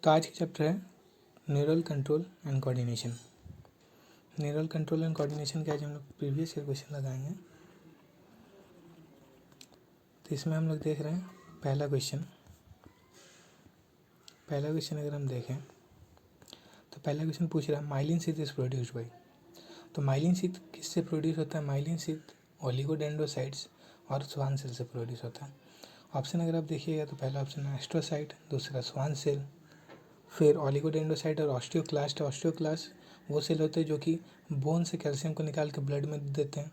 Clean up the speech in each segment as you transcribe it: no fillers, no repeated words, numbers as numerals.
तो आज की चैप्टर है neural control and coordination. Neural control and coordination के आज हम लोग प्रीवियस ईयर क्वेश्चन लगाएंगे। तो इसमें हम लोग देख रहे हैं पहला क्वेश्चन अगर हम देखें तो पहला क्वेश्चन पूछ रहा है myelin sheath is produced by. तो माइलिन शीथ किससे प्रोड्यूस होता है? माइलिन शीथ ओलिगोडेंड्रोसाइट्स और स्वान सेल से प्रोड्यूस होता है। ऑप्शन अगर आप देखिएगा तो पहला ऑप्शन है एस्ट्रोसाइट, दूसरा स्वान सेल, फिर ओलिगोडेंड्रोसाइट और ऑस्टियोक्लास्ट। ऑस्टियोक्लास्ट वो सेल होते हैं जो कि बोन से कैल्शियम को निकाल के ब्लड में देते हैं।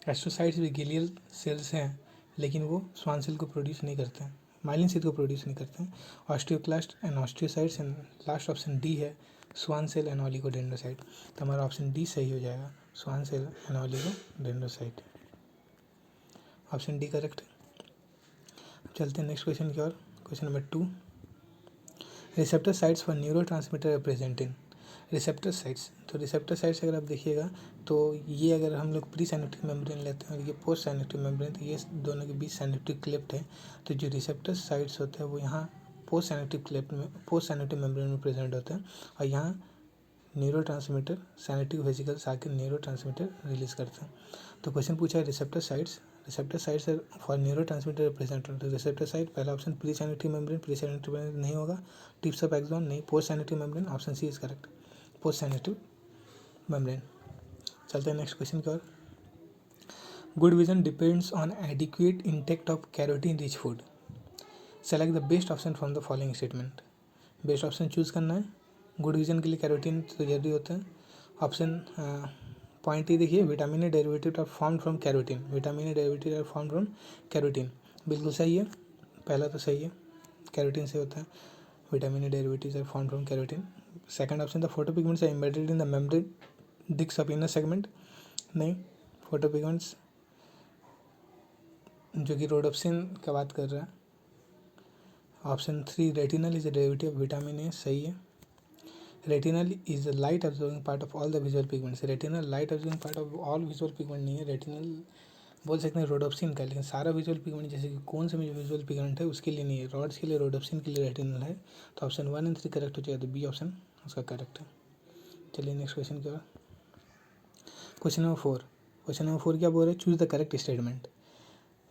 एस्ट्रोसाइट्स भी गिलियल सेल्स हैं लेकिन वो स्वान सेल को प्रोड्यूस नहीं करते हैं, माइलिन शीथ को प्रोड्यूस नहीं करते हैं। Osteoclast and osteocytes and last option D है स्वान सेल एंड ओलिगोडेंड्रोसाइट। तो हमारा ऑप्शन डी सही हो जाएगा, Schwann cell and oligodendrocyte. Option D correct. चलते हैं नेक्स्ट क्वेश्चन की ओर। Question number 2, receptor sites for neurotransmitter represent in. Receptor sites, तो रिसेप्टर साइट्स अगर आप देखिएगा तो ये अगर हम लोग प्री साइनेप्टिक मेम्ब्रेन लेते हैं और ये पोस्ट साइनेप्टिक मेम्ब्रेन, तो ये दोनों के बीच साइनेप्टिक क्लेफ्ट है। तो जो रिसेप्टर साइट्स होते हैं वो यहाँ पोस्ट साइनेप्टिक क्लेफ्ट में, पोस्ट साइनेप्टिक मेम्ब्रेन में प्रेजेंट होते हैं और यहाँ न्यूरो ट्रांसमीटर साइनेप्टिक वेसिकल्स आकर न्यूरो ट्रांसमीटर रिलीज करते हैं। तो क्वेश्चन पूछा है receptor sites for neurotransmitter represent. तो रिसेप्टर साइट पहला option presynaptic membrane, presynaptic membrane नहीं होगा, टिप्स ऑफ एक्सॉन नहीं, postsynaptic membrane, option C is correct, postsynaptic membrane. चलते हैं नेक्स्ट क्वेश्चन की ओर। Good vision depends on adequate intact of carotene rich food. Select the best option from the following statement. Best option choose करना है। Good vision के लिए carotene तो जरूरी होता है। ऑप्शन पॉइंट ही देखिए, vitamin A derivative are form from carotene, vitamin A derivative are form from carotene, बिल्कुल सही है, पहला तो सही है, कैरोटीन से होता है, vitamin A derivatives are form from carotene. Second option the photopigments are embedded in the membrane disc of inner segment, नहीं, फोटोपिगमेंट्स जो कि रोडोप्सिन का बात कर रहा है। Option 3 retinal is a derivative of vitamin A, सही है। Retinal is the light absorbing part of all the visual pigments. Retinal light absorbing part of all visual pigment नहीं है, रेटिनल बोल सकते हैं रोडोप्सिन का, लेकिन सारा विजुअल पिगमेंट जैसे कि कौन सा विजुअल पिगमेंट है उसके लिए नहीं है, रॉड्स के लिए, रोडोप्सिन के लिए रेटिनल है। तो ऑप्शन 1 एंड 3 करेक्ट हो जाएगा, तो बी ऑप्शन उसका करेक्ट है। चलिए नेक्स्ट क्वेश्चन की ओर। क्वेश्चन नंबर 4 क्या बोल रहे हैं? Choose the correct statement.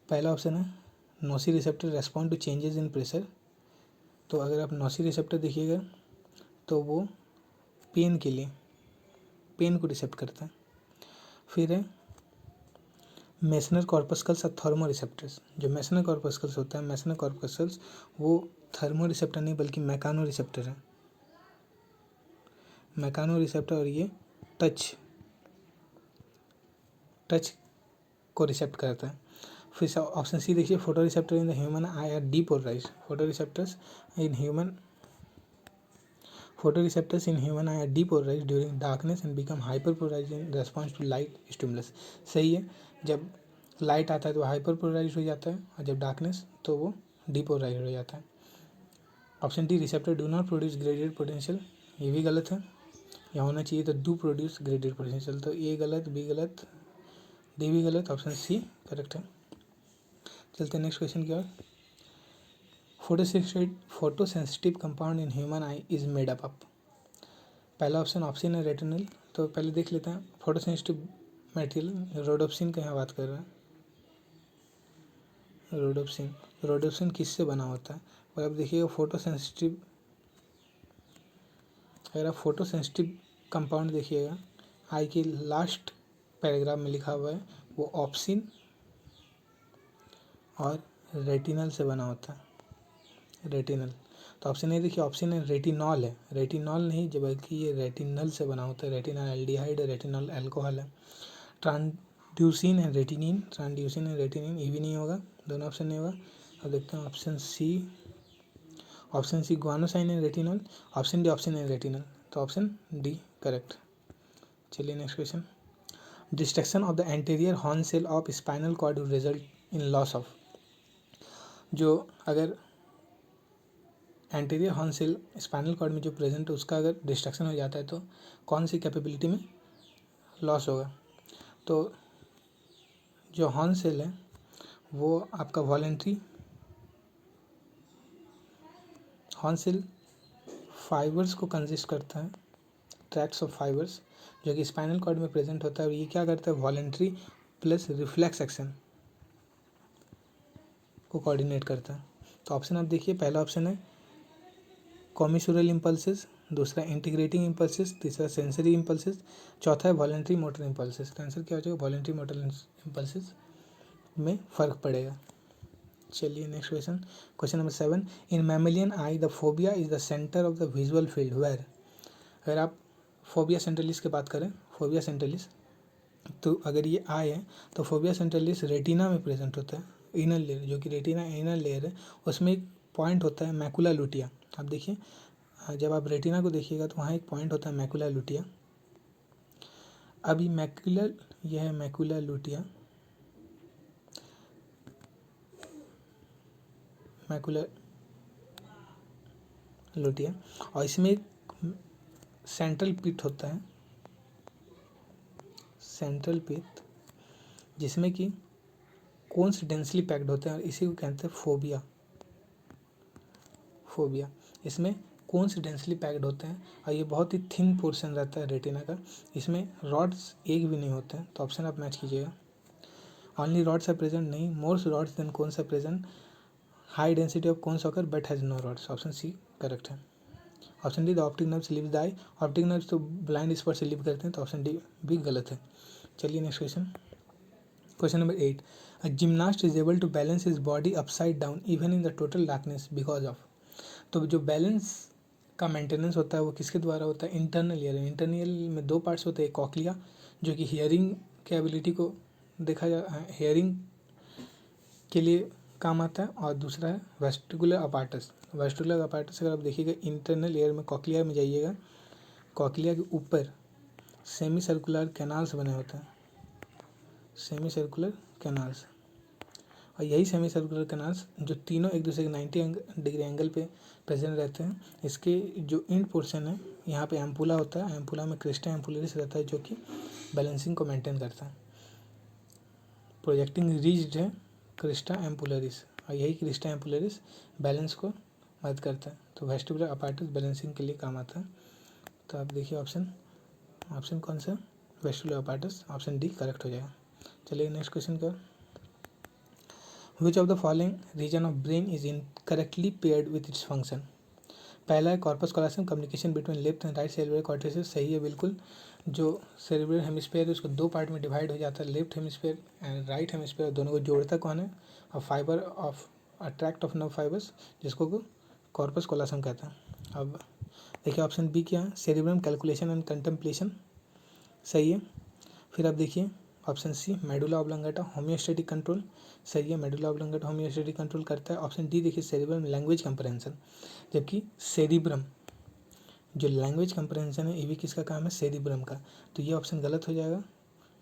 पहला ऑप्शन है noci receptor respond to changes in pressure. तो अगर आप नोसी रिसेप्टर देखिएगा तो वो पेन के लिए, पेन को रिसेप्ट करता है। फिर है मेसनर कॉर्पस्कल्स और थर्मो रिसेप्टर्स। जो मेसनर कॉर्पस्कल्स होता है, मेसनर कॉर्पस्कल्स वो थर्मो रिसेप्टर नहीं बल्कि मैकानो रिसेप्टर है, मैकानो रिसेप्टर, और ये टच को रिसेप्ट करता है। फिर ऑप्शन सी देखिए, photo receptor in the human eye are depolarised. Photo receptors in human eye are depolarised during darkness and become hyperpolarised in response to light stimulus. सही है, जब लाइट आता है तो हाइपरपोलराइज्ड हो जाता है और जब डार्कनेस तो वो डीपोलराइज्ड हो जाता है। Option D receptor do not produce graded potential, ये भी गलत है, यहाँ होना चाहिए तो डू प्रोड्यूस ग्रेडेड पोटेंशियल। तो ए गलत, बी गलत, डी भी गलत, ऑप्शन सी करेक्ट है। चलते हैं नेक्स्ट क्वेश्चन की ओर। Photosensitive compound in human eye is made up of. पहला ऑप्शन है रेटिनल। तो पहले देख लेते हैं फोटोसेंसिटिव मटेरियल, रोडोप्सिन का यहाँ बात कर रहे हैं। रोडोप्सिन किससे बना होता है? और अब देखिएगा फोटोसेंसिटिव, अगर आप फोटोसेंसिटिव कंपाउंड देखिएगा, आई के लास्ट पैराग्राफ में लिखा हुआ है वो ऑप्सिन और रेटिनल से बना होता है, रेटिनल। तो ऑप्शन ए देखिए, ऑप्शन है रेटिनॉल है, रेटिनॉल नहीं बल्कि ये रेटिनल से बना होता है, रेटिनल एल्डिहाइड है, रेटिनॉल अल्कोहल है। ट्रांसड्यूसिन है रेटिनिन, ट्रांसड्यूसिन है रेटिनिन, ये भी नहीं होगा, दोनों ऑप्शन नहीं होगा। अब देखते हैं ऑप्शन सी ग्वानोसाइन है रेटिनॉल, ऑप्शन डी ऑप्शन है रेटिनल, तो ऑप्शन डी करेक्ट। चलिए next question. Destruction of the anterior horn cell of spinal cord result in loss of. जो अगर anterior horn cell spinal cord में जो present है उसका अगर डिस्ट्रक्शन हो जाता है तो कौन सी कैपेबिलिटी में लॉस होगा? तो जो हॉर्न सेल है वो फाइबर्स को कंसिस्ट करता है, ट्रैक्ट्स ऑफ फाइबर्स, जो कि स्पाइनल कॉर्ड में प्रेजेंट होता है। और ये क्या करता है, वॉलेंट्री प्लस रिफ्लेक्स एक्शन को कोऑर्डिनेट करता है। तो ऑप्शन आप देखिए, पहला ऑप्शन है कॉमिशुरल इम्पल्सेस, दूसरा इंटीग्रेटिंग इम्पल्सेस, तीसरा सेंसरी इम्पल्सेस, चौथा है वॉलेंट्री मोटर इम्पल्सेस। तो आंसर क्या हो जाएगा, वॉलेंट्री मोटर इम्पल्सेस में फ़र्क पड़ेगा। चलिए next question, question number 7, in mammalian eye the fovea is the centre of the visual field where. अगर आप फोबिया सेंट्रलिस की बात करें, फोबिया सेंट्रलिस, तो अगर ये आई है तो फोबिया सेंट्रलिस रेटिना में प्रेजेंट होता है, इनर लेयर, जो कि रेटिना इनर लेयर है, उसमें एक पॉइंट होता है मैकुला लुटिया। आप देखिए, जब आप रेटिना को देखिएगा तो वहाँ एक पॉइंट होता है मैकुला लुटिया। अभी मैकुला, यह है मैकुला लुटिया, मैकुला लुटिया, और इसमें एक सेंट्रल पिट होता है, सेंट्रल पिट, जिसमें कि कोन्स डेंसली पैक्ड होते हैं, और इसी को कहते हैं फोबिया। फोबिया, इसमें कोन्स डेंसली पैक्ड होते हैं, और ये बहुत ही थिन पोर्शन रहता है रेटिना का। इसमें रॉड्स एक भी नहीं होते हैं। तो ऑप्शन आप मैच कीजिएगा। ऑनली रॉड्स आर प्रेजेंट, नहीं, more rods than cones are present, high density of cones occur but has no rods. Option C correct है। Option D, the optic nerves leave the eye, optic nerves तो blind spot से leave करते हैं, तो option D भी गलत है। चलिए next question, question number 8, a gymnast is able to balance his body upside down even in the total darkness because of. तो जो बैलेंस का मेंटेनेंस होता है वो किसके द्वारा होता है, इंटरनल ईयर। इंटरनल में दो पार्ट्स होते हैं, कॉक्लिया जो कि हियरिंग के एबिलिटी को देखा जा, हियरिंग के लिए काम आता है, और दूसरा है वेस्टिकुलर अपार्टस। वेस्टिकुलर अपार्टस अगर आप देखिएगा इंटरनल ईयर में, कॉक्लिया में जाइएगा, कॉक्लिया के ऊपर सेमी सर्कुलर कैनाल्स बने होते हैं, सेमी सर्कुलर कैनाल्स, और यही सेमी सर्कुलर कैनाल्स जो तीनों एक दूसरे के 90 डिग्री एंगल पे प्रेजेंट रहते हैं, इसके जो एंड पोर्शन है यहाँ पे एम्पुला होता है, एम्पुला में क्रिस्टा एम्पुलरिस रहता है, जो कि बैलेंसिंग को मेंटेन करता है। प्रोजेक्टिंग रिज्ड है क्रिस्टा एम्पुलरिस, और यही क्रिस्टा एम्पुलरिस बैलेंस को मदद करता है। तो वेस्टिबुलर अपार्टस बैलेंसिंग के लिए काम आता है। तो आप देखिए ऑप्शन कौन सा, vestibular apparatus, option D correct हो जाएगा। चलिए नेक्स्ट क्वेश्चन का, which of the following region of brain is incorrectly paired with its function. पहला है corpus callosum, communication between left and right cerebral cortex, सही है बिल्कुल। जो सेरेब्रल हेमिस्फीयर है उसको दो पार्ट में डिवाइड हो जाता है, left hemisphere and right hemisphere, दोनों को जोड़ता कौन है, और fibre of a tract of nerve fibres, जिसको कॉर्पस कॉलोसम कहता है। अब देखिए ऑप्शन बी क्या है, सेरेब्रम कैलकुलेशन एंड कंटेम्पलेशन, सही है। फिर आप देखिए option C, medulla oblongata homeostatic control, सही है, मेडुला ऑब्लंगेटा होमियोस्टैटिक कंट्रोल करता है। ऑप्शन डी देखिए, सेरेब्रम लैंग्वेज कंप्रहेंशन, जबकि सेरिब्रम जो लैंग्वेज कंप्रहेंशन है ये भी किसका काम है, सेरिब्रम का। तो ये ऑप्शन गलत हो जाएगा,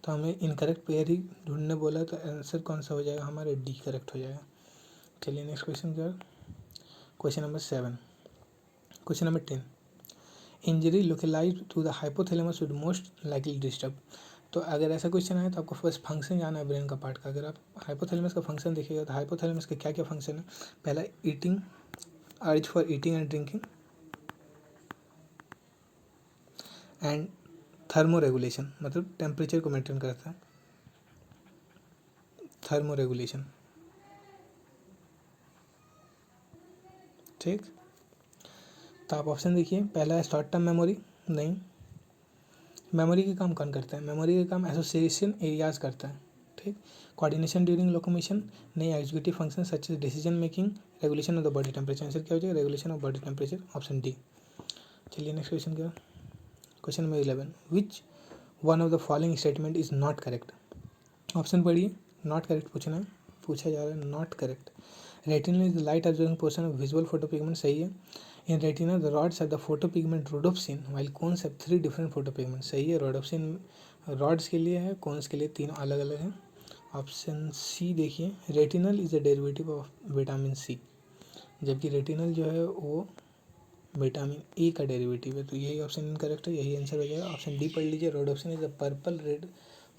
तो हमें इनकरेक्ट पेयर ही ढूंढने बोला, तो आंसर कौन सा हो जाएगा हमारे, डी करेक्ट हो जाएगा। चलिए नेक्स्ट क्वेश्चन का, question number 7, question number 10, injury localise to the hypothalamus would most likely disturb. तो अगर ऐसा क्वेश्चन आए तो आपको फर्स्ट फंक्शन जाना है ब्रेन का पार्ट का। अगर आप हाइपोथैलेमस का फंक्शन देखिएगा तो हाइपोथैलेमस के क्या क्या फंक्शन है, पहला ईटिंग, अर्ज for eating and drinking, and thermo regulation, मतलब टेम्परेचर को मेंटेन करता है, थर्मो रेगुलेशन, ठीक। तो आप ऑप्शन देखिए, पहला है शॉर्ट टर्म मेमोरी, नहीं। मेमोरी के काम कौन करता है, मेमोरी के काम एसोसिएशन एरियाज करता है, ठीक। कोऑर्डिनेशन ड्यूरिंग लोकोमोशन, नहीं। Executive function such as decision making, regulation of the body temperature, answer क्या हो जाएगा, regulation of body temperature, option D. चलिए नेक्स्ट क्वेश्चन का, question number 11, which one of the following statement is not correct. Option पढ़िए, not correct पूछा जा रहा है, not correct. Retina is the light absorbing portion of visual photopigment, सही है। In retina the rods have the photopigment rhodopsin while cones have 3 different photopigment, सही है। Rhodopsin rods के लिए है, कोन्स के लिए तीनों अलग अलग हैं। ऑप्शन सी देखिए, retinal is a derivative of vitamin C, जबकि रेटिनल जो है वो विटामिन ए का डेरिवेटिव है, तो यही ऑप्शन इनकरेक्ट है, यही आंसर हो जाएगा। ऑप्शन डी पढ़ लीजिए, rhodopsin is a purple red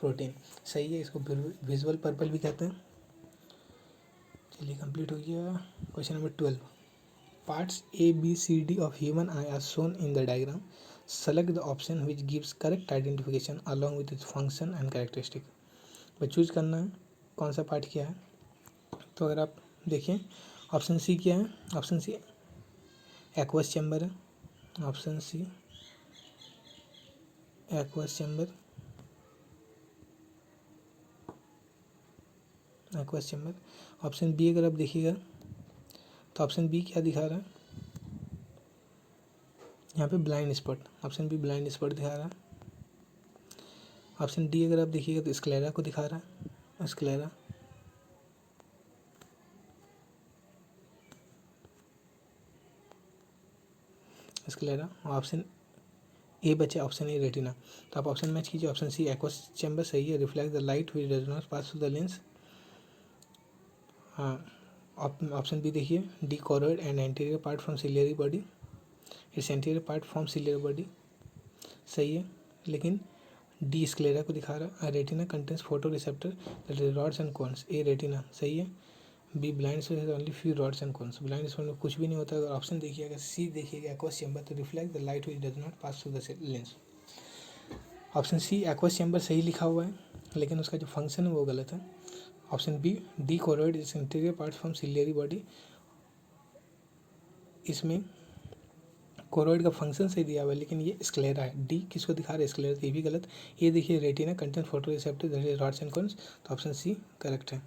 protein, सही है, इसको विजुअल पर्पल भी कहते हैं। चलिए कंप्लीट हो गया question number 12, Parts A, B, C, D of human eye are shown in the diagram. Select the option which gives correct identification along with its function and characteristic. तो choose करना है कौन सा पार्ट क्या है. तो अगर आप देखें ऑप्शन सी क्या है. ऑप्शन सी एक्वस चैम्बर है. Option C aqueous chamber, aqueous chamber. Option B अगर आप देखिएगा तो ऑप्शन बी क्या दिखा रहा है यहाँ पे blind spot. Option B blind spot दिखा रहा है. ऑप्शन डी अगर आप देखिएगा तो स्क्लेरा को दिखा रहा है. स्क्लेरा. स्क्लेरा. ऑप्शन ए बचे ऑप्शन ए रेटिना. तो आप ऑप्शन मैच कीजिए. ऑप्शन सी एक्वस चैम्बर सही है. Reflect the light which does not pass through the lens. हाँ. ऑप्शन बी देखिए the choroid and anterior part from ciliary body. It's anterior part from ciliary body सही है. लेकिन the sclera को दिखा रहा है. Retina contains photo receptor that is rods and cones. A retina सही है. B blind spot has only few rods and cones. Blind spot में कुछ भी नहीं होता. अगर ऑप्शन देखिएगा सी देखिएगा एक्वस चैम्बर तो reflect the light which does not pass through the lens. Option C aqueous chamber सही लिखा हुआ है लेकिन उसका जो फंक्शन है वो गलत है. Option B D choroid is interior part from ciliary body. इसमें कोरोइड का फंक्शन सही दिया हुआ है लेकिन ये स्क्लेरा है. डी किसको दिखा रहा है स्क्लेरा. तो ये भी गलत. ये देखिए retina content photo receptor that is rods and cones. तो ऑप्शन सी करेक्ट है.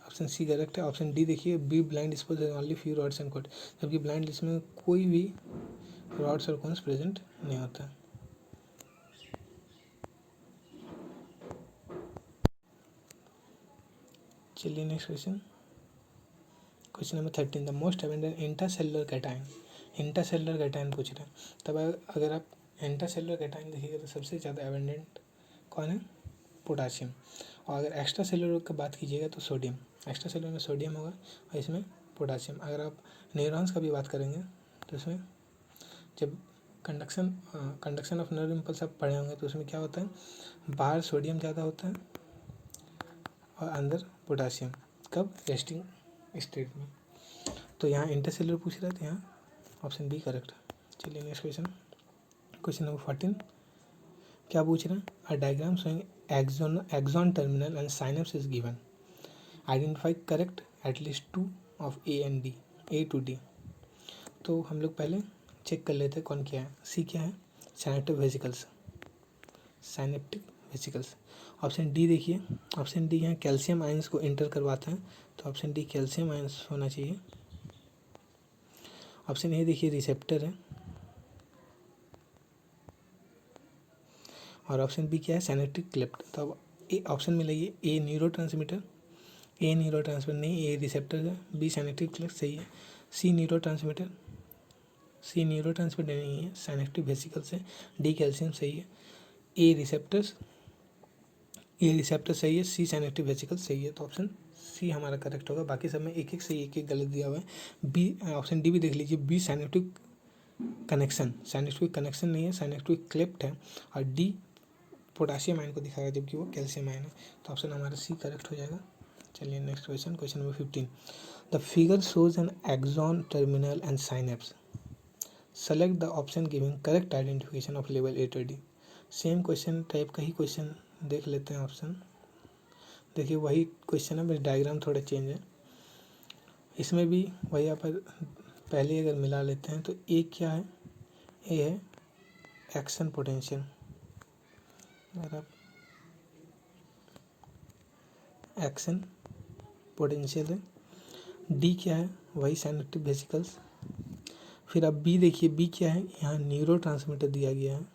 ऑप्शन सी करेक्ट है. ऑप्शन डी देखिए B blind spot only few rods and cones. जबकि ब्लाइंड इसमें कोई भी रॉड्स और कोन्स प्रेजेंट नहीं होता. चलिए next question. Question number 13. The most abundant intracellular cation. Intracellular cation पूछ रहे हैं. तब अगर आप इंट्रासेलुलर कैटायन देखिएगा तो सबसे ज़्यादा अबेंडेंट कौन है. पोटासियम. और अगर एक्स्ट्रा सेलुलर की बात कीजिएगा तो सोडियम. एक्स्ट्रा सेलुलर में सोडियम होगा और इसमें पोटासियम. अगर आप न्यूरॉन्स का भी बात करेंगे तो इसमें जब कंडक्शन ऑफ नर्व इम्पल्स आप पढ़े होंगे तो उसमें क्या होता है बाहर सोडियम ज़्यादा होता है और अंदर पोटासियम. कब रेस्टिंग स्टेट में. तो यहाँ इंटरसेलुलर पूछ रहा था. यहाँ ऑप्शन बी करेक्ट. चलिए नेक्स्ट क्वेश्चन. Question number 14. क्या पूछ रहे हैं. A diagram showing axon terminal and synapse is given. Identify correct at least 2 of A and D. A to D. तो हम लोग पहले चेक कर लेते हैं कौन क्या है. सी क्या है. Synaptic vesicles. Synaptic vesicles. Option D देखिए. ऑप्शन डी यहाँ कैल्शियम आयंस को इंटर करवाता है तो ऑप्शन डी कैल्शियम आयंस होना चाहिए. ऑप्शन ए देखिए रिसेप्टर है और ऑप्शन बी क्या है साइनेप्टिक क्लेफ्ट. तो अब ए ऑप्शन में लाइए. ए न्यूरो ट्रांसमीटर. ए न्यूरो ट्रांसमीटर नहीं. ए रिसेप्टर है. बी साइनेप्टिक क्लेफ्ट सही है. C neuro transmitter. सी न्यूरो ट्रांसमीटर नहीं है. साइनेप्टिक वेसिकल्स है. डी कैल्शियम सही है. ए रिसेप्टर्स. ए रिसेप्टर सही है. सी साइनेप्टिक वेसिकल सही है. तो ऑप्शन सी हमारा करेक्ट होगा. बाकी सब में एक एक सही एक एक गलत दिया हुआ है. बी ऑप्शन डी भी देख लीजिए. B synaptic connection. Synaptic connection नहीं है. साइनेप्टिक क्लेफ्ट है. और डी पोटासियम आयन को दिखाएगा जबकि वो कैल्शियम आयन है. तो ऑप्शन हमारा सी करेक्ट हो जाएगा. चलिए next question. Question number 15. The figure shows an axon terminal and synapse. Select the option giving correct identification of level A to D. Same question type का ही question देख लेते हैं. ऑप्शन देखिए वही क्वेश्चन है बस डायग्राम थोड़ा चेंज है. इसमें भी वही आप पहले अगर मिला लेते हैं तो ए क्या है. ए है एक्शन पोटेंशियल. अगर आप एक्शन पोटेंशियल है. डी क्या है वही साइनेप्टिक वेसिकल्स. फिर अब बी देखिए. बी क्या है यहाँ न्यूरो ट्रांसमीटर दिया गया है.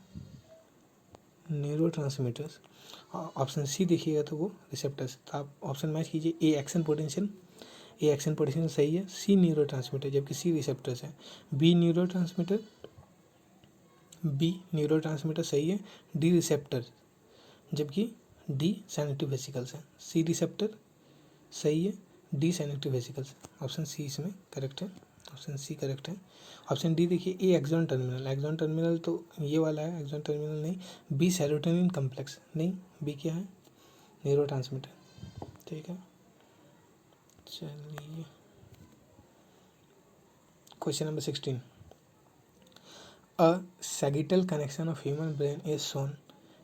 Neuro transmitters. ऑप्शन सी देखिएगा तो वो रिसेप्टर्स. तो आप ऑप्शन मैच कीजिए. A action potential. A action potential सही है. सी न्यूरो ट्रांसमीटर जबकि सी रिसेप्टर्स है. B neurotransmitter. B neurotransmitter सही है. डी रिसेप्टर जबकि डी साइनेप्टिक वेसिकल्स है. सी रिसेप्टर सही है. D synaptic vesicles. Option C इसमें करेक्ट है. ऑप्शन सी करेक्ट है. ऑप्शन डी देखिए. A axon terminal. Axon terminal तो ये वाला है. एक्सॉन टर्मिनल नहीं. बी सेरोटोनिन कम्प्लेक्स नहीं. बी क्या है न्यूरो ट्रांसमीटर. ठीक है. चलिए question number 16, a sagittal connection of human brain is shown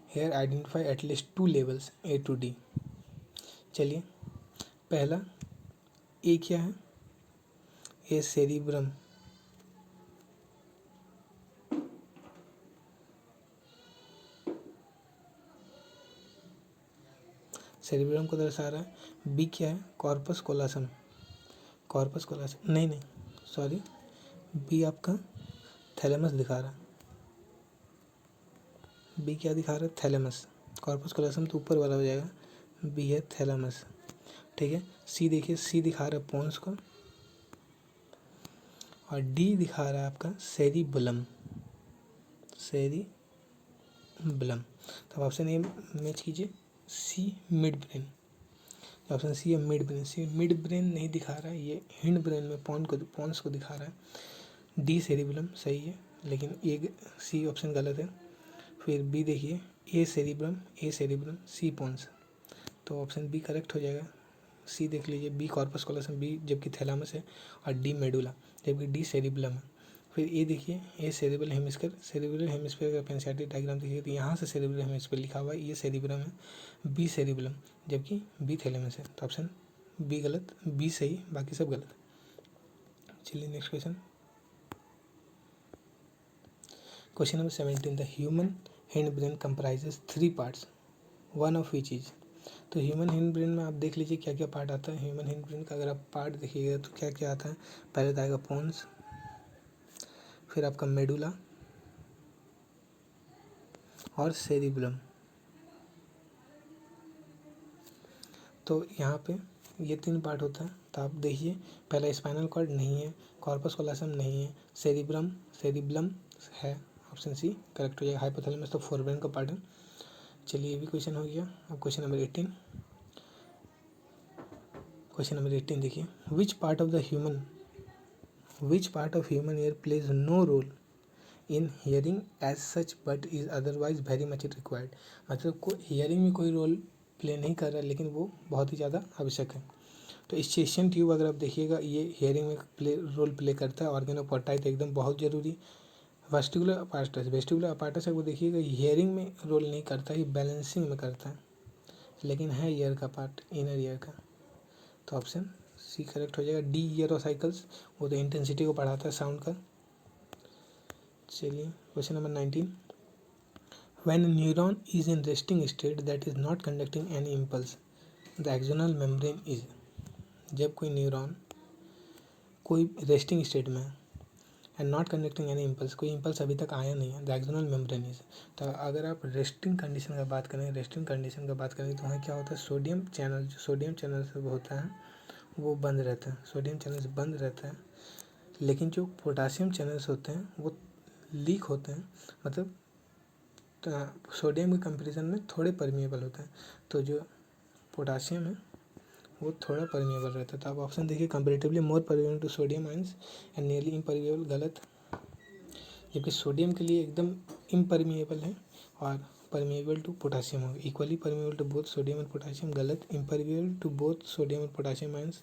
here, identify at least 2 levels A to D। चलिए, पहला ए क्या है, ए सेरिब्रम, सेरिब्रम को दर्शा रहा है। बी क्या है, कॉर्पस कोलासम, कॉर्पस कोलासम नहीं सॉरी, बी आपका थैलेमस दिखा रहा है। बी क्या दिखा रहा है, थैलेमस। कॉर्पस कोलासम तो ऊपर वाला हो जाएगा, बी है थैलेमस, ठीक है। सी देखिए, सी दिखा रहा है पोन्स को, और डी दिखा रहा है आपका सेरिबलम, सेरिबलम। तो ऑप्शन ए मैच कीजिए, सी मिड ब्रेन, ऑप्शन सी है मिड ब्रेन। सी मिड ब्रेन नहीं दिखा रहा है, ये हिंड ब्रेन में पॉन्स को दिखा रहा है। डी सेरिबलम सही है, लेकिन ए सी ऑप्शन गलत है। फिर बी देखिए, ए सेरिब्रम, सी पॉन्स, तो ऑप्शन बी करेक्ट हो जाएगा। सी देख लीजिए, बी कॉर्पस कोलासम, बी जबकि थैलामस है, और डी मेडुला जबकि डी सेरिबलम है। फिर ए देखिए, ए सेरिब्रल हेमिस्फीयर का पेंसियाटिक डायग्राम देखिए, तो यहाँ से सेरिब्रल हेमिस्फीयर लिखा हुआ है, ये सेरिब्रम है, बी सेरिबलम जबकि बी थैलेमस है, तो ऑप्शन बी गलत, बी सही, बाकी सब गलत। चलिए next question, question number 17, the human hind brain comprises 3 parts, one of which is. तो ह्यूमन हैंड ब्रेन में आप देख लीजिए क्या क्या पार्ट आता है। ह्यूमन हैंड ब्रेन का अगर आप पार्ट देखिएगा तो क्या क्या आता है, पहले तो आएगा पोन्स, फिर आपका मेडुला और सेरिब्रम। तो यहाँ पे ये 3 पार्ट होता है। तो आप देखिए, पहला स्पाइनल कॉर्ड नहीं है, कॉर्पस कोलासम नहीं है, सेरिब्लम है, ऑप्शन सी करेक्ट हो जाएगा। हाइपोथैलेमस तो फोरब्रेन का पार्ट है। चलिए ये भी क्वेश्चन हो गया। अब क्वेश्चन नंबर 18, क्वेश्चन नंबर 18 देखिए, which part of human ear plays no role in hearing as such but is otherwise very much required. मतलब को हियरिंग में कोई रोल प्ले नहीं कर रहा है, लेकिन वो बहुत ही ज़्यादा आवश्यक है। तो स्टेशन ट्यूब अगर आप देखिएगा, ये हियरिंग में रोल प्ले करता है। ऑर्गन ऑफ पोर्टाई तो एकदम बहुत ज़रूरी। वेस्टिबुलर अपार्टस है, वो देखिएगा हियरिंग में रोल नहीं करता, ये बैलेंसिंग में करता है, लेकिन है ईयर का पार्ट, इनर ईयर का। तो ऑप्शन सी करेक्ट हो जाएगा। डी ईयरोसाइकल्स, वो तो इंटेंसिटी को बढ़ाता है साउंड का। चलिए question number 19, when neuron is in resting state that is not conducting any impulse the axonal membrane is. जब कोई न्यूरॉन कोई रेस्टिंग स्टेट में है and not conducting any impulse, कोई इम्पल्स अभी तक आया नहीं है, द एक्सोनल मेम्ब्रेन इज। तो अगर आप रेस्टिंग कंडीशन का बात करें तो वहाँ क्या होता है, सोडियम चैनल से होता है वो बंद रहता है, सोडियम चैनल्स बंद रहता है, लेकिन जो पोटासियम चैनल्स होते हैं वो लीक होते हैं, मतलब सोडियम के कंपेरिजन में थोड़े परमिएबल होते हैं। तो जो पोटासियम है वो थोड़ा परमिएबल रहता है। तो आप ऑप्शन देखिए, comparatively more permeable to sodium ions and nearly impermeable, गलत। जबकि सोडियम के लिए एकदम इम्परमिएबल है और परमिएबल टू पोटासियम होगा, equally permeable to both sodium and potassium, गलत। Impermeable to both sodium and potassium ions,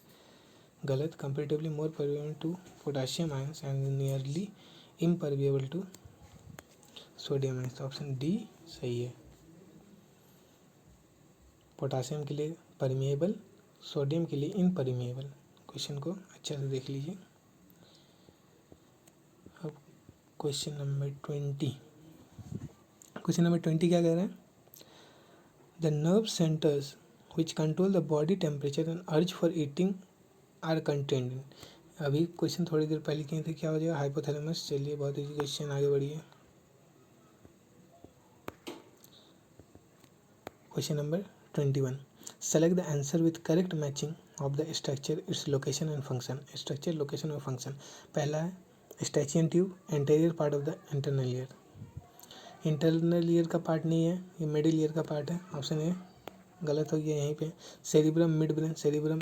गलत। Comparatively more permeable to potassium ions and nearly impermeable to sodium ions, तो option D सही है। Potassium के लिए permeable, sodium के लिए इनपरमिएबल। Question को अच्छे से देख लीजिए। अब क्वेश्चन नंबर 20, क्या कह रहे हैं, the nerve centres which control the body temperature and urge for eating are contained. अभी क्वेश्चन थोड़ी देर पहले किए थे, क्या हो जाएगा, हाइपोथैलेमस। चलिए बहुत इजी क्वेश्चन, आगे बढ़िए। Question number 21, select the answer with correct matching of the structure, its location and function. Structure, location और फंक्शन। पहला है Eustachian tube, anterior part of the internal ear. Internal ear का part नहीं है, ये middle ear का part है, option A गलत हो गया। यहीं पे cerebrum mid brain, cerebrum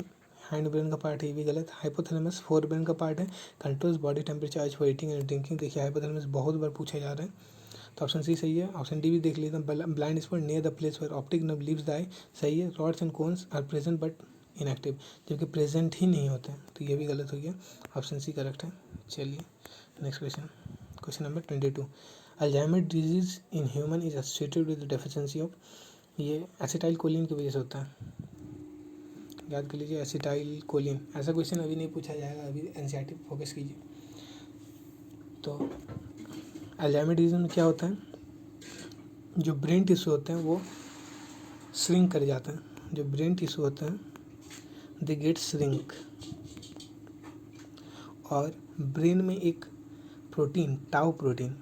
hind brain का पार्ट है, ये भी गलत। हाइपोथैलेमस फोर ब्रेन का पार्ट है, कंट्रोल्स बॉडी टेम्परेचर आज फॉर ईटिंग एंड ड्रिंकिंग। देखिए हाइपोथैलेमस बहुत बार पूछा जा रहा है, तो ऑप्शन सी सही है। ऑप्शन डी भी देख लीजिए, blind spot near the place where optic nerve leaves the eye, सही है। Rods and cones are present but inactive, जबकि प्रेजेंट ही नहीं होते, तो ये भी गलत हो गया, ऑप्शन सी करेक्ट है। चलिए next question, question number 22। Alzheimer disease in human is associated with deficiency of, ये एसिटाइल कोलिन की वजह से होता है, याद कर लीजिए एसिटाइल कोलिन। ऐसा क्वेश्चन अभी नहीं पूछा जाएगा, अभी एनसीईआरटी फोकस कीजिए। तो अल्जाइमर डिजीज में क्या होता है, जो ब्रेन टिश्यू होते हैं वो श्रिंक कर जाते हैं, जो ब्रेन टिश्यू होते हैं दे गेट श्रिंक, और ब्रेन में एक प्रोटीन टाउ प्रोटीन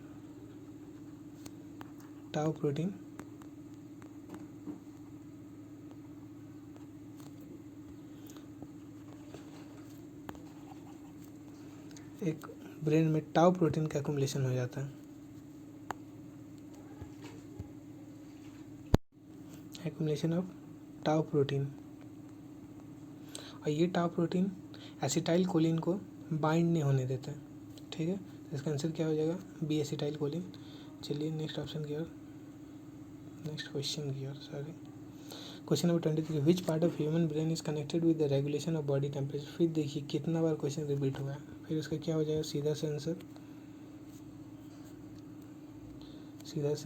एक ब्रेन में टाउ प्रोटीन का एक्युमुलेशन हो जाता है, एक्युमुलेशन ऑफ टाउ प्रोटीन, और ये टाउ प्रोटीन एसिटाइल कोलिन को बाइंड नहीं होने देता है, ठीक है। इसका आंसर क्या हो जाएगा, बी एसिटाइल कोलिन। चलिए नेक्स्ट ऑप्शन की ओर, नेक्स्ट क्वेश्चन की ओर, sorry. Question number 23, which part of human brain is connected with the regulation of body temperature. फिर देखिए कितना बार क्वेश्चन रिपीट हुआ है, फिर उसका क्या हो जाएगा, सीधा से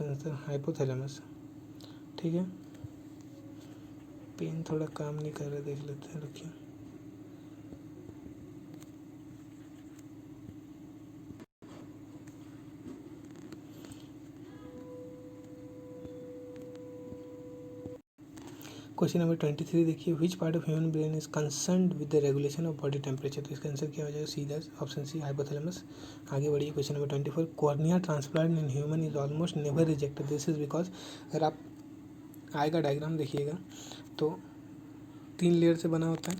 आंसर हाइपोथैलेमस, ठीक है। पेन थोड़ा काम नहीं कर रहा, देख लेते हैं, रुकिए। क्वेश्चन नंबर 23 देखिए, which part of human brain is concerned with the regulation of body temperature. तो इसका आंसर क्या हो जाएगा, सीधा ऑप्शन सी हाइपोथैलेमस। आगे बढ़िए, question number 24, cornea transplant in human is almost never rejected, this is because. अगर आप आई का डायग्राम देखिएगा तो 3 लेयर से बना होता है,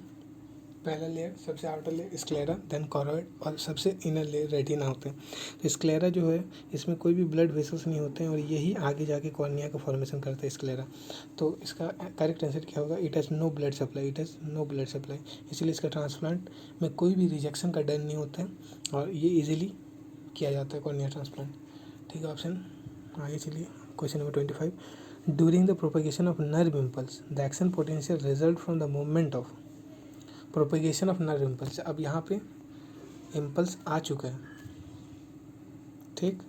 पहला लेयर सबसे outer layer sclera, then cord, और सबसे इनर लेयर रेटिना होते हैं। तो स्क्लेरा जो है इसमें कोई भी ब्लड वेसल्स नहीं होते हैं, और यही आगे जाके कॉर्निया का फॉर्मेशन करता है स्क्लेरा। तो इसका करेक्ट आंसर क्या होगा, it has no blood supply, it has no blood supply, इसलिए इसका ट्रांसप्लांट में कोई भी रिजेक्शन का डर नहीं होता है, और ये ईजिली किया जाता है कॉर्निया ट्रांसप्लांट, ठीक है। ऑप्शन आगे चलिए, question number 25, during the propagation of nerve impulse the action potential result from the movement of propagation of nerve impulse. अब यहाँ पे इम्पल्स आ चुका है, ठीक,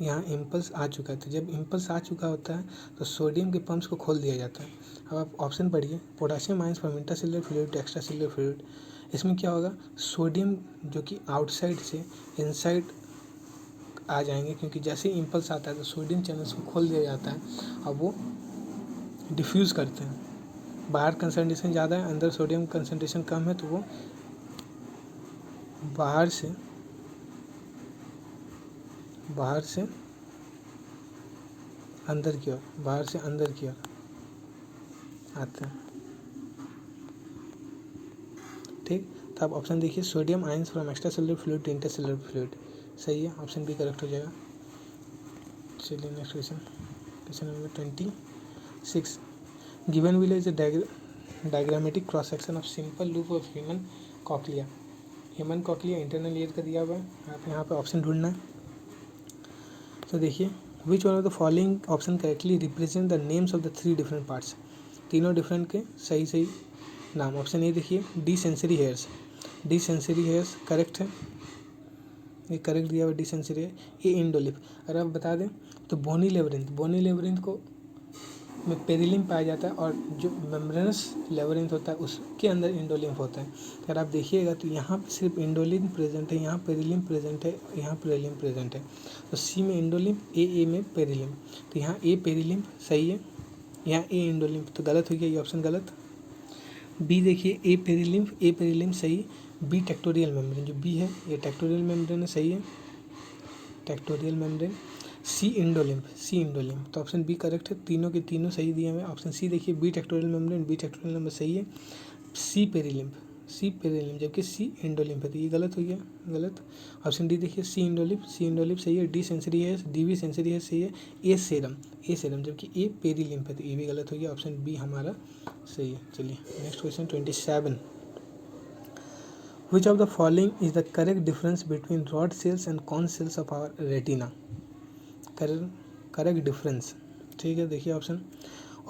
यहाँ इम्पल्स आ चुका है। तो जब इम्पल्स आ चुका होता है तो सोडियम के पंप्स को खोल दिया जाता है। अब आप ऑप्शन पढ़िए, potassium ions from intracellular fluid to extracellular fluid. इसमें क्या होगा, सोडियम जो कि आउटसाइड से इनसाइड आ जाएंगे, क्योंकि जैसे ही इम्पल्स आता है तो सोडियम चैनल्स को खोल दिया जाता है, अब वो डिफ्यूज़ करते हैं। बाहर कंसंट्रेशन ज़्यादा है, अंदर सोडियम कंसंट्रेशन कम है, तो वो बाहर से अंदर की ओर, बाहर से अंदर की ओर आते हैं, ठीक। तो आप ऑप्शन देखिए, sodium ions from extracellular fluid to intercellular fluid, सही है, ऑप्शन बी करेक्ट हो जाएगा। चलिए next question, question number 26, given below is a diagrammatic cross section of simple loop of human cochlea. Human cochlea internal ear का दिया हुआ है, आप यहाँ पे ऑप्शन ढूंढना है। तो देखिए, विच one of the following option correctly represent the names of the 3 different parts. तीनों डिफरेंट के सही नाम। ऑप्शन ए देखिए, D sensory hairs, D sensory hairs correct है, ये करेक्ट दिया हुआ डी सेंसरी है। ए इंडोलिफ, अगर आप बता दें तो बोनी लेवरिंथ को में पेरिलिम्फ पाया जाता है, और जो मेम्ब्रेनस लेवरिंथ होता है उसके अंदर इंडोलिम्फ होता है। अगर आप देखिएगा तो यहाँ पे सिर्फ इंडोलिम्फ प्रेजेंट है, यहाँ पेरिलिम्फ प्रेजेंट है, यहाँ पेरिलिम्फ प्रेजेंट है। तो सी में इंडोलिम्फ, ए में पेरिलिम्फ, तो यहाँ ए पेरिलिम्फ सही है, यहाँ ए इंडोलिम्फ तो गलत हो गया, ये ऑप्शन गलत। बी देखिए, ए पेरिलिम्फ सही, बी टेक्टोरियल मेम्ब्रेन, जो बी है ये टेक्टोरियल मेम्ब्रेन है, सही है, टेक्टोरियल मेम्ब्रेन। सी इंडोलिम्फ, तो ऑप्शन बी करेक्ट है, तीनों के तीनों सही दिए हुए। ऑप्शन सी देखिए, B tectorial membrane, B tectorial membrane सही है। सी पेरिलिम्फ, जबकि सी इंडोलिम्फ है, तो ये गलत हो गया, गलत। ऑप्शन डी देखिए, सी इंडोलिम्फ सही है, डी सेंसरी है, डी भी सेंसरी है, सही है। ए सेरम जबकि ए पेरिलिम्फ है, तो ये भी गलत हो गया, ऑप्शन बी हमारा सही है। चलिए next question 27, which of the following is the correct difference between rod cells and cone cells of our retina. Correct difference, ठीक है। देखिए option,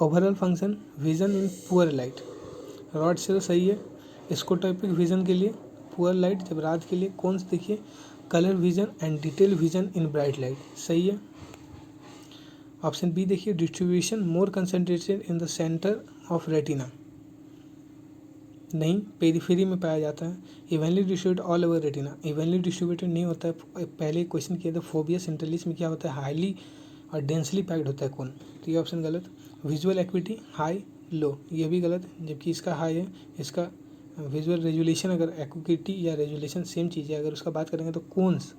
overall function, vision in poor light, rod cell सही है। Scotopic vision के लिए poor light, जब रात के लिए। कोन्स देखिए colour vision and detail vision in bright light, सही है। ऑप्शन बी देखिए distribution more concentrated in the centre of retina, नहीं, पेरिफेरी में पाया जाता है। Evenly distributed all over retina, evenly distributed नहीं होता है। पहले क्वेश्चन किया था फोबिया सेंट्रलिस में क्या होता है, हाईली और डेंसली पैक्ड होता है कोन, तो ये ऑप्शन गलत। विजुअल एक्विटी हाई लो, ये भी गलत, जबकि इसका हाई है। इसका विजुअल रेजुलेशन, अगर एक्विटी या रेजुलेशन सेम चीज़ है, अगर उसका बात करेंगे तो कोन्स,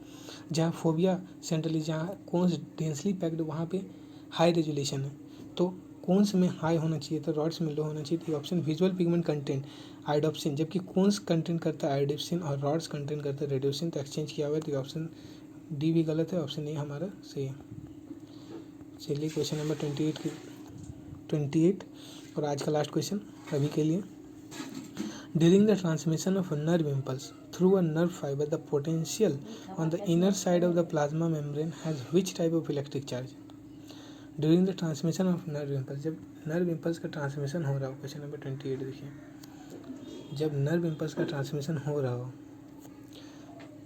जहाँ फोबिया सेंट्रलिस, जहाँ कोन्स डेंसली पैक्ड, वहाँ पे हाई रेजुलेशन है, तो कोन्स में हाई होना चाहिए, तो रॉड्स में लो होना चाहिए। तो ऑप्शन विजुअल पिगमेंट कंटेंट आइडोप्सिन, जबकि कोन्स कंटेंट करता है आइडोप्सिन और रॉड्स कंटेंट करता है रेडोप्सिन, तो एक्सचेंज किया हुआ है, तो ऑप्शन डी भी गलत है, ऑप्शन ए हमारा सही है। चलिए क्वेश्चन नंबर 28 और आज का लास्ट क्वेश्चन अभी के लिए। During the transmission of nerve impulse through a nerve fibre the potential on the inner side of the plasma membrane has which type of electric charge. During the transmission of nerve impulse, जब nerve impulse का transmission हो रहा हो, question number 28 देखिए, जब nerve impulse का transmission हो रहा हो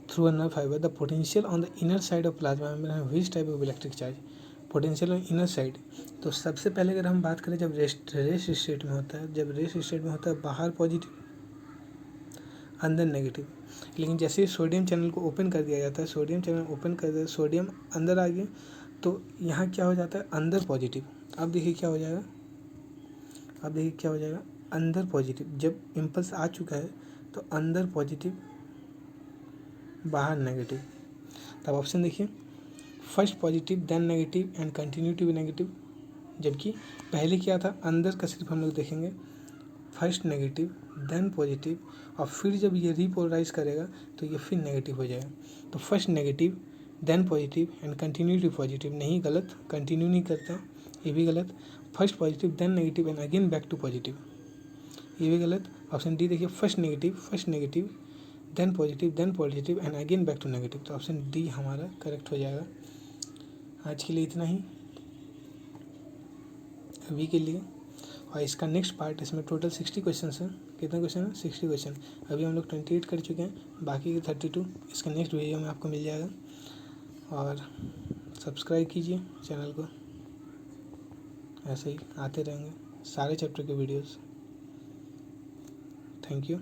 through a nerve fibre the potential on the inner side of plasma membrane which type of electric charge. Potential on inner side, तो सबसे पहले अगर हम बात करें जब रेस्ट स्टेट में होता है, जब रेस्ट स्टेट में होता है बाहर पॉजिटिव अंदर नेगेटिव, लेकिन जैसे ही सोडियम चैनल को ओपन कर दिया जाता है, सोडियम चैनल ओपन कर दिया, सोडियम अंदर आ गया, तो यहाँ क्या हो जाता है अंदर पॉजिटिव। अब देखिए क्या हो जाएगा, अब देखिए क्या हो जाएगा अंदर पॉजिटिव, जब इम्पल्स आ चुका है तो अंदर पॉजिटिव बाहर नेगेटिव। तब ऑप्शन देखिए first positive then negative and continue to be negative, जबकि पहले क्या था अंदर का सिर्फ हम लोग देखेंगे फर्स्ट नेगेटिव देन पॉजिटिव, और फिर जब ये रीपोलराइज करेगा तो ये फिर नेगेटिव हो जाएगा। तो first negative then positive and continue to positive, नहीं गलत, कंटिन्यू नहीं करता, ये भी गलत। First positive then negative and again back to positive, ये भी गलत। ऑप्शन डी देखिए first negative then positive and again back to negative, तो ऑप्शन डी हमारा करेक्ट हो जाएगा। आज के लिए इतना ही अभी के लिए, और इसका नेक्स्ट पार्ट, इसमें टोटल 60 क्वेश्चन हैं। कितने क्वेश्चन हैं 60 क्वेश्चन। अभी हम लोग 28 कर चुके हैं, बाकी के 32 इसका नेक्स्ट वीडियो में आपको मिल जाएगा। और सब्सक्राइब कीजिए चैनल को, ऐसे ही आते रहेंगे सारे चैप्टर के वीडियोस। Thank you.